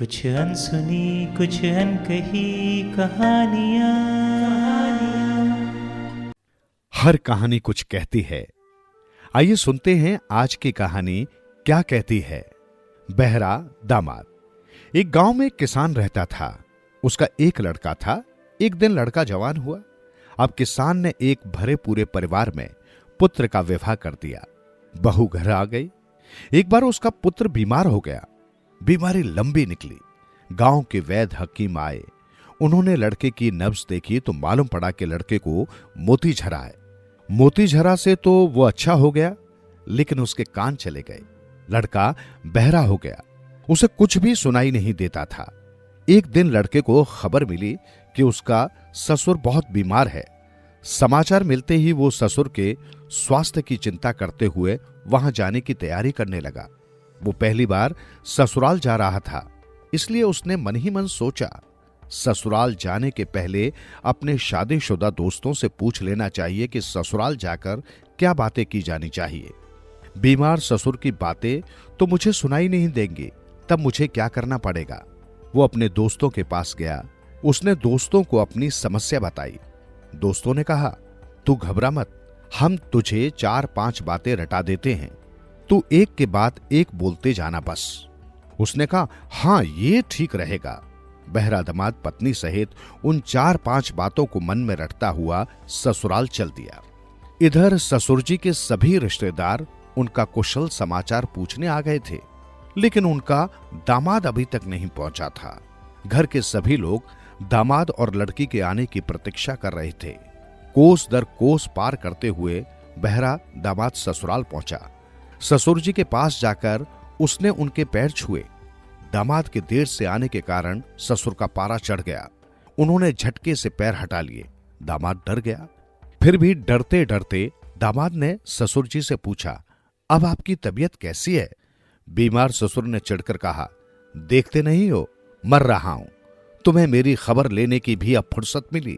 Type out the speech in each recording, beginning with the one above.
कुछ अनसुनी कुछ अनकही कहानियाँ। हर कहानी कुछ कहती है। आइए सुनते हैं आज की कहानी क्या कहती है। बहरा दामाद। एक गांव में एक किसान रहता था। उसका एक लड़का था। एक दिन लड़का जवान हुआ। अब किसान ने एक भरे पूरे परिवार में पुत्र का विवाह कर दिया। बहू घर आ गई। एक बार उसका पुत्र बीमार हो गया। बीमारी लंबी निकली। गांव के वैद्य हकीम आए। उन्होंने लड़के की नब्ज देखी तो मालूम पड़ा कि लड़के को मोती झरा है। मोती झरा से तो वो अच्छा हो गया, लेकिन उसके कान चले गए। लड़का बहरा हो गया। उसे कुछ भी सुनाई नहीं देता था। एक दिन लड़के को खबर मिली कि उसका ससुर बहुत बीमार है। समाचार मिलते ही वो ससुर के स्वास्थ्य की चिंता करते हुए वहां जाने की तैयारी करने लगा। वो पहली बार ससुराल जा रहा था, इसलिए उसने मन ही मन सोचा, ससुराल जाने के पहले अपने शादीशुदा दोस्तों से पूछ लेना चाहिए कि ससुराल जाकर क्या बातें की जानी चाहिए। बीमार ससुर की बातें तो मुझे सुनाई नहीं देंगी, तब मुझे क्या करना पड़ेगा। वो अपने दोस्तों के पास गया। उसने दोस्तों को अपनी समस्या बताई। दोस्तों ने कहा, तू घबरा मत, हम तुझे 4-5 बातें रटा देते हैं, तू एक के बाद एक बोलते जाना बस। उसने कहा, हां ये ठीक रहेगा। बहरा दामाद पत्नी सहित उन 4-5 बातों को मन में रटता हुआ ससुराल चल दिया। इधर ससुर जी के सभी रिश्तेदार उनका कुशल समाचार पूछने आ गए थे, लेकिन उनका दामाद अभी तक नहीं पहुंचा था। घर के सभी लोग दामाद और लड़की के आने की प्रतीक्षा कर रहे थे। कोस दर कोस पार करते हुए बहरा दामाद ससुराल पहुंचा। ससुर जी के पास जाकर उसने उनके पैर छुए। दामाद के देर से आने के कारण ससुर का पारा चढ़ गया। उन्होंने झटके से पैर हटा लिए। दामाद डर गया। फिर भी डरते डरते दामाद ने ससुर जी से पूछा, अब आपकी तबीयत कैसी है? बीमार ससुर ने चिढ़कर कहा, देखते नहीं हो मर रहा हूं, तुम्हें मेरी खबर लेने की भी अब फुर्सत मिली।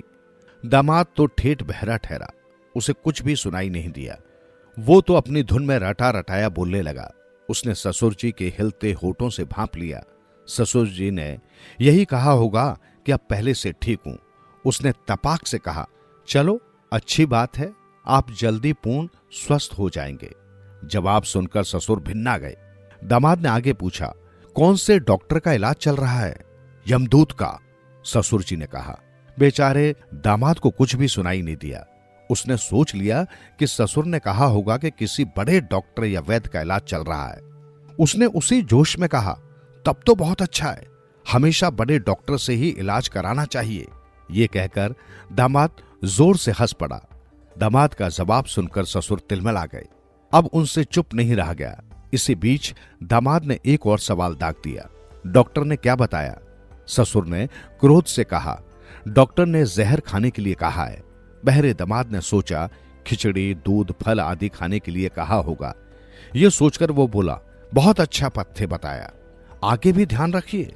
दामाद तो ठेठ बहरा ठहरा। उसे कुछ भी सुनाई नहीं दिया। वो तो अपनी धुन में रटा रटाया बोलने लगा। उसने ससुर जी के हिलते होठों से भांप लिया। ससुर जी ने यही कहा होगा कि अब पहले से ठीक हूं। उसने तपाक से कहा, चलो अच्छी बात है, आप जल्दी पूर्ण स्वस्थ हो जाएंगे। जवाब सुनकर ससुर भिन्ना गए। दामाद ने आगे पूछा, कौन से डॉक्टर का इलाज चल रहा है? यमदूत का, ससुर जी ने कहा। बेचारे दामाद को कुछ भी सुनाई नहीं दिया। उसने सोच लिया कि ससुर ने कहा होगा कि किसी बड़े डॉक्टर या वैद्य का इलाज चल रहा है। उसने उसी जोश में कहा, तब तो बहुत अच्छा है, हमेशा बड़े डॉक्टर से ही इलाज कराना चाहिए। ये कहकर दामाद जोर से हंस पड़ा। दामाद का जवाब सुनकर ससुर तिलमिला गए। अब उनसे चुप नहीं रहा गया। इसी बीच दामाद ने एक और सवाल दाग दिया, डॉक्टर ने क्या बताया? ससुर ने क्रोध से कहा, डॉक्टर ने जहर खाने के लिए कहा है। बहरे दामाद ने सोचा, खिचड़ी दूध फल आदि खाने के लिए कहा होगा। यह सोचकर वो बोला, बहुत अच्छा पथ्य बताया, आगे भी ध्यान रखिए।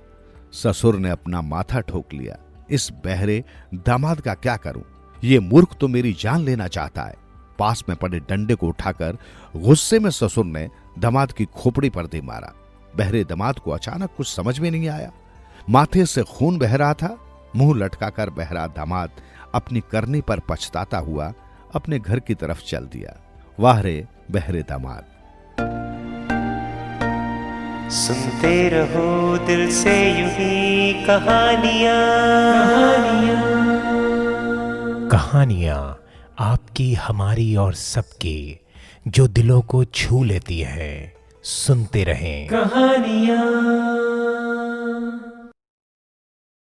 ससुर ने अपना माथा ठोक लिया, इस बहरे दामाद का क्या करूं? ये मूर्ख तो मेरी जान लेना चाहता है। पास में पड़े डंडे को उठाकर गुस्से में ससुर ने दामाद की खोपड़ी पर दे मारा। बहरे दामाद को अचानक कुछ समझ में नहीं आया। माथे से खून बह रहा था। मुंह लटकाकर बहरा दामाद अपनी करनी पर पछताता हुआ अपने घर की तरफ चल दिया। वाह रे बहरे दामाद। सुनते रहो दिल से यूं ही कहानियाँ। कहानियाँ आपकी, हमारी और सबकी, जो दिलों को छू लेती हैं। सुनते रहें कहानियाँ।